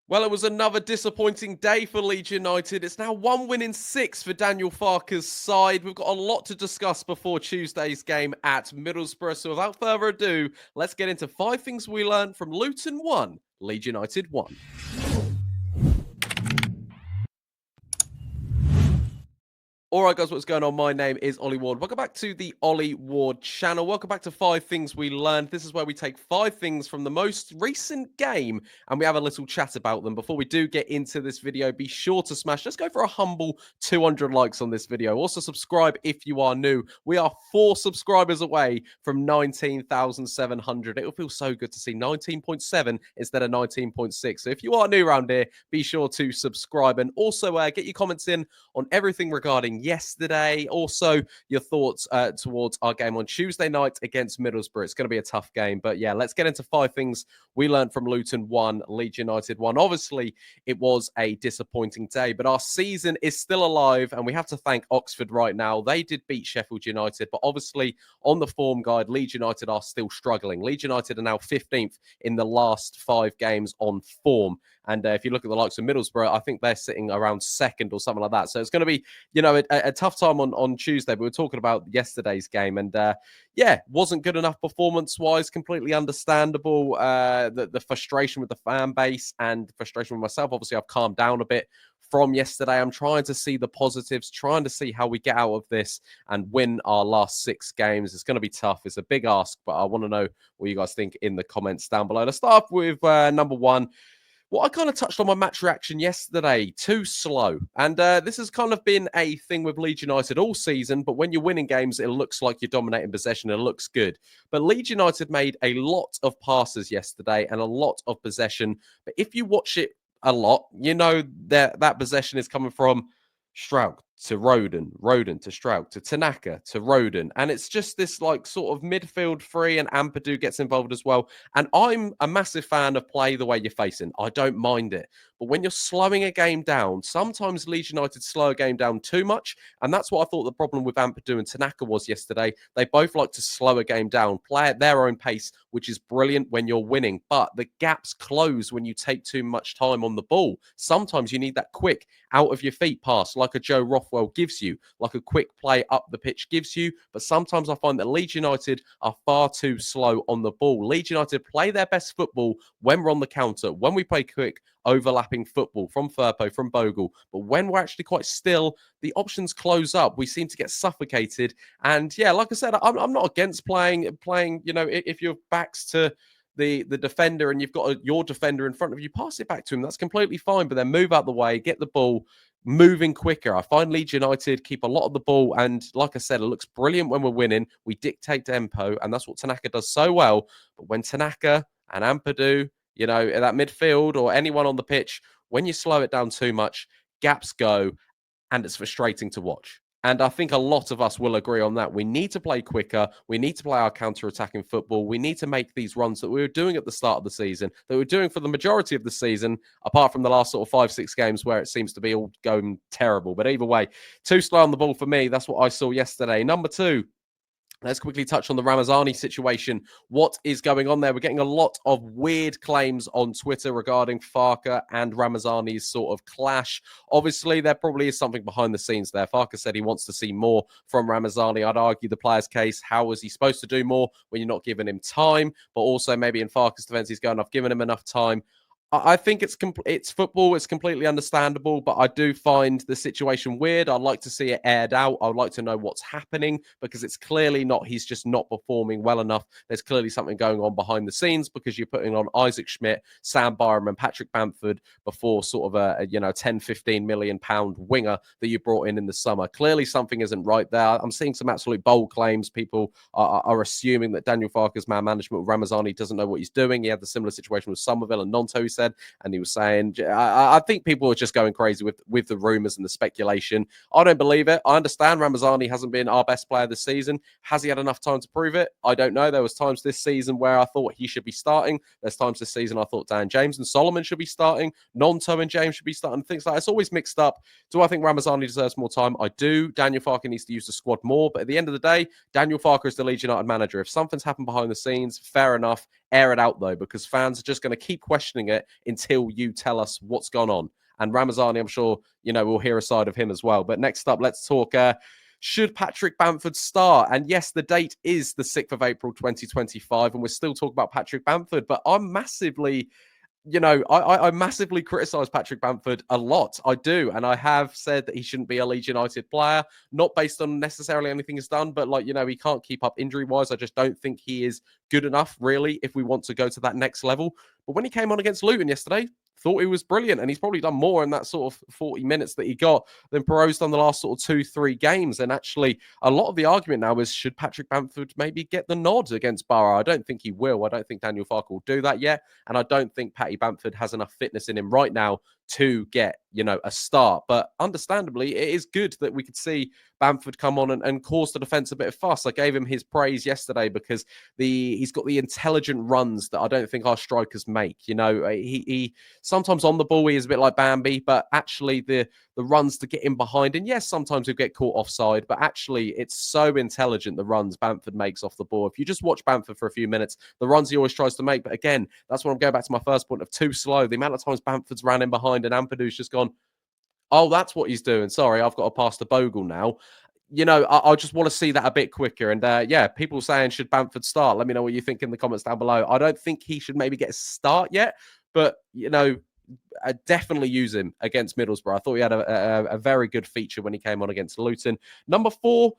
Well, it was another disappointing day for Leeds United. It's now 1 win in 6 for Daniel Farke's side. We've got a lot to discuss before Tuesday's game at Middlesbrough. So without further ado, let's get into 5 things we learned from Luton 1, Leeds United 1. All right, guys, what's going on? My name is Ollie Ward. Welcome back to the Ollie Ward channel. Welcome back to 5 Things We Learned. This is where we take 5 things from the most recent game and we have a little chat about them. Before we do get into this video, be sure to smash, let's go for a humble 200 likes on this video. Also, subscribe if you are new. We are 4 subscribers away from 19,700. It will feel so good to see 19.7 instead of 19.6. So if you are new around here, be sure to subscribe and also get your comments in on everything regarding yesterday. Also, your thoughts towards our game on Tuesday night against Middlesbrough. It's going to be a tough game. But yeah, let's get into 5 things we learned from Luton 1, Leeds United 1. Obviously, it was a disappointing day, but our season is still alive. And we have to thank Oxford right now. They did beat Sheffield United, but obviously on the form guide, Leeds United are still struggling. Leeds United are now 15th in the last 5 games on form. And if you look at the likes of Middlesbrough, I think they're sitting around 2nd or something like that. So it's going to be, you know, a tough time on Tuesday. But we were talking about yesterday's game. And yeah, wasn't good enough performance-wise. Completely understandable. The frustration with the fan base and frustration with myself. Obviously, I've calmed down a bit from yesterday. I'm trying to see the positives, trying to see how we get out of this and win our last 6 games. It's going to be tough. It's a big ask, but I want to know what you guys think in the comments down below. Let's start with number 1. Well, I kind of touched on my match reaction yesterday. Too slow. And this has kind of been a thing with Leeds United all season, but when you're winning games, it looks like you're dominating possession. It looks good. But Leeds United made a lot of passes yesterday and a lot of possession. But if you watch it a lot, you know that possession is coming from Stroud to Roden, Roden to Stroud, to Tanaka, to Roden. And it's just this like sort of midfield free, and Ampadu gets involved as well. And I'm a massive fan of play the way you're facing. I don't mind it. But when you're slowing a game down, sometimes Leeds United slow a game down too much. And that's what I thought the problem with Ampadu and Tanaka was yesterday. They both like to slow a game down, play at their own pace, which is brilliant when you're winning. But the gaps close when you take too much time on the ball. Sometimes you need that quick out of your feet pass, like a Joe Rothwell gives you, like a quick play up the pitch gives you. But sometimes I find that Leeds United are far too slow on the ball. Leeds United play their best football when we're on the counter, when we play quick, overlapping football from Firpo, from Bogle. But when we're actually quite still, the options close up. We seem to get suffocated. And yeah, like I said, I'm not against playing, you know, if your back's to the defender and you've got your defender in front of you, pass it back to him. That's completely fine. But then move out the way, get the ball moving quicker. I find Leeds United keep a lot of the ball. And like I said, it looks brilliant when we're winning. We dictate tempo, and that's what Tanaka does so well. But when Tanaka and Ampadu, you know, in that midfield or anyone on the pitch, when you slow it down too much, gaps go, and it's frustrating to watch. And I think a lot of us will agree on that. We need to play quicker. We need to play our counter-attacking football. We need to make these runs that we were doing at the start of the season, that we were doing for the majority of the season, apart from the last sort of 5-6 games where it seems to be all going terrible. But either way, too slow on the ball for me. That's what I saw yesterday. Number 2. Let's quickly touch on the Ramazani situation. What is going on there? We're getting a lot of weird claims on Twitter regarding Farke and Ramazani's sort of clash. Obviously, there probably is something behind the scenes there. Farke said he wants to see more from Ramazani. I'd argue the player's case. How was he supposed to do more when you're not giving him time? But also maybe in Farke's defense, he's going, I've given him enough time. I think it's football. It's completely understandable, but I do find the situation weird. I'd like to see it aired out. I would like to know what's happening because it's clearly not, he's just not performing well enough. There's clearly something going on behind the scenes because you're putting on Isaac Schmidt, Sam Byram and Patrick Bamford before sort of a 10, 15 million pound winger that you brought in the summer. Clearly something isn't right there. I'm seeing some absolute bold claims. People are assuming that Daniel Farke's man management with Ramazani doesn't know what he's doing. He had the similar situation with Somerville and Nonto, said, and he was saying, I think people are just going crazy with the rumours and the speculation. I don't believe it. I understand Ramazani hasn't been our best player this season. Has he had enough time to prove it? I don't know. There was times this season where I thought he should be starting. There's times this season I thought Dan James and Solomon should be starting. Nonto and James should be starting. Things like that. It's always mixed up. Do I think Ramazani deserves more time? I do. Daniel Farke needs to use the squad more. But at the end of the day, Daniel Farke is the Leeds United manager. If something's happened behind the scenes, fair enough. air it out, though, because fans are just going to keep questioning it until you tell us what's gone on. And Ramazani, I'm sure, we'll hear a side of him as well. But next up, let's talk... should Patrick Bamford start? And yes, the date is the 6th of April, 2025, and we're still talking about Patrick Bamford, but I'm massively... I massively criticise Patrick Bamford a lot. I do. And I have said that he shouldn't be a Leeds United player, not based on necessarily anything he's done, but he can't keep up injury-wise. I just don't think he is good enough, really, if we want to go to that next level. But when he came on against Luton yesterday, thought he was brilliant. And he's probably done more in that sort of 40 minutes that he got than Piroe's done the last sort of 2-3 games. And actually, a lot of the argument now is, should Patrick Bamford maybe get the nod against Borough? I don't think he will. I don't think Daniel Farke will do that yet. And I don't think Patty Bamford has enough fitness in him right now to get, a start. But understandably, it is good that we could see Bamford come on and cause the defence a bit of fuss. I gave him his praise yesterday because he's got the intelligent runs that I don't think our strikers make. He sometimes on the ball he is a bit like Bambi, but actually the runs to get in behind, and yes, sometimes he'll get caught offside, but actually it's so intelligent, the runs Bamford makes off the ball. If you just watch Bamford for a few minutes, the runs he always tries to make, but again, that's when I'm going back to my first point of too slow. The amount of times Bamford's ran in behind and Ampadu's just gone, oh, that's what he's doing. Sorry, I've got to pass the bogle now. I just want to see that a bit quicker. And people saying, should Bamford start? Let me know what you think in the comments down below. I don't think he should maybe get a start yet, but, I definitely use him against Middlesbrough. I thought he had a very good feature when he came on against Luton. Number 4,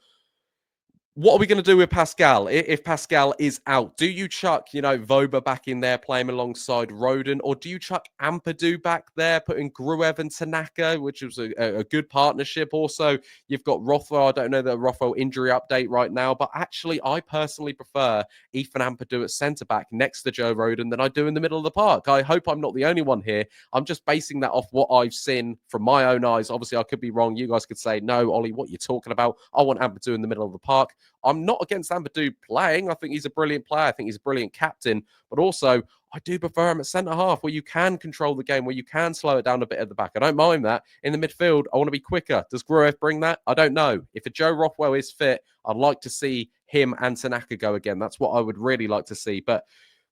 what are we going to do with Pascal if Pascal is out? Do you chuck, Voba back in there playing alongside Roden, or do you chuck Ampadu back there, putting Gruev and Tanaka, which was a good partnership? Also, you've got Rothwell. I don't know the Rothwell injury update right now, but actually, I personally prefer Ethan Ampadu at centre-back next to Joe Roden than I do in the middle of the park. I hope I'm not the only one here. I'm just basing that off what I've seen from my own eyes. Obviously, I could be wrong. You guys could say, no, Ollie, what are you talking about? I want Ampadu in the middle of the park. I'm not against Ampadu playing. I think he's a brilliant player. I think he's a brilliant captain. But also, I do prefer him at centre-half, where you can control the game, where you can slow it down a bit at the back. I don't mind that. In the midfield, I want to be quicker. Does Gruev bring that? I don't know. If a Joe Rothwell is fit, I'd like to see him and Tanaka go again. That's what I would really like to see. But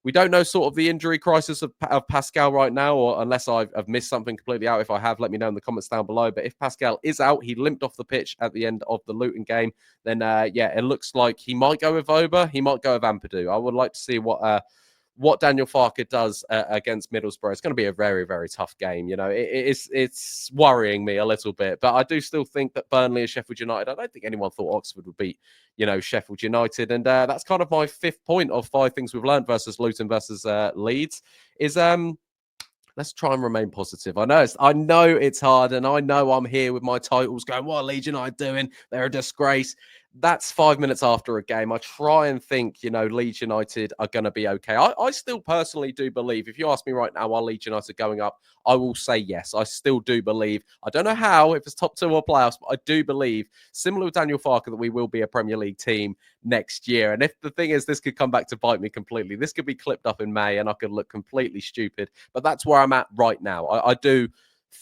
we don't know sort of the injury crisis of Pascal right now, or unless I've missed something completely out. If I have, let me know in the comments down below. But if Pascal is out, he limped off the pitch at the end of the Luton game, then it looks like he might go with Voba. He might go with Ampadu. I would like to see what Daniel Farke does against Middlesbrough. It's going to be a very, very tough game. It's worrying me a little bit, but I do still think that Burnley and Sheffield United, I don't think anyone thought Oxford would beat, Sheffield United. And that's kind of my 5th point of 5 things we've learned versus Luton versus Leeds is, let's try and remain positive. I know it's hard, and I know I'm here with my titles going, what are Leeds United doing? They're a disgrace. That's 5 minutes after a game. I try and think, Leeds United are going to be okay. I still personally do believe, if you ask me right now, are Leeds United going up? I will say yes. I still do believe. I don't know how, if it's top 2 or playoffs, but I do believe, similar with Daniel Farke, that we will be a Premier League team next year. And if the thing is, this could come back to bite me completely. This could be clipped up in May and I could look completely stupid. But that's where I'm at right now. I do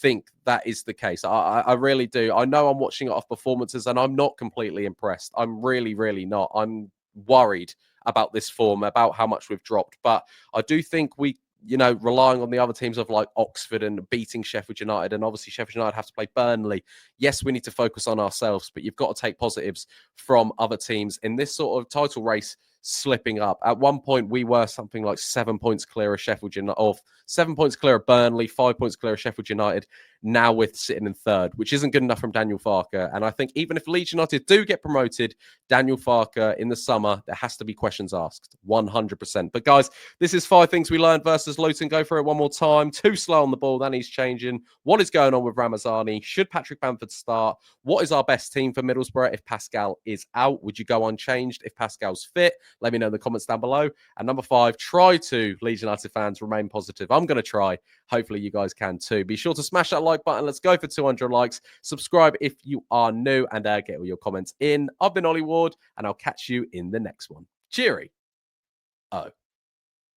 think that is the case. I really do. I know I'm watching it off performances and I'm not completely impressed. I'm really, really not. I'm worried about this form, about how much we've dropped. But I do think we, relying on the other teams of like Oxford and beating Sheffield United, and obviously Sheffield United have to play Burnley. Yes, we need to focus on ourselves, but you've got to take positives from other teams in this sort of title race slipping up. At one point, we were something like 7 points clear of Sheffield United, of 7 points clear of Burnley, 5 points clear of Sheffield United. Now we're sitting in 3rd, which isn't good enough from Daniel Farke. And I think even if Leeds United do get promoted, Daniel Farke in the summer, there has to be questions asked, 100%. But guys, this is 5 things we learned versus Luton. Go for it one more time. Too slow on the ball, then he's changing. What is going on with Ramazani? Should Patrick Bamford start? What is our best team for Middlesbrough if Pascal is out? Would you go unchanged if Pascal's fit? Let me know in the comments down below. And number 5, try to, Leeds United fans, remain positive. I'm going to try. Hopefully you guys can too. Be sure to smash that like button. Let's go for 200 likes. Subscribe if you are new, and get all your comments in. I've been Ollie Ward, and I'll catch you in the next one. Cheery. Oh.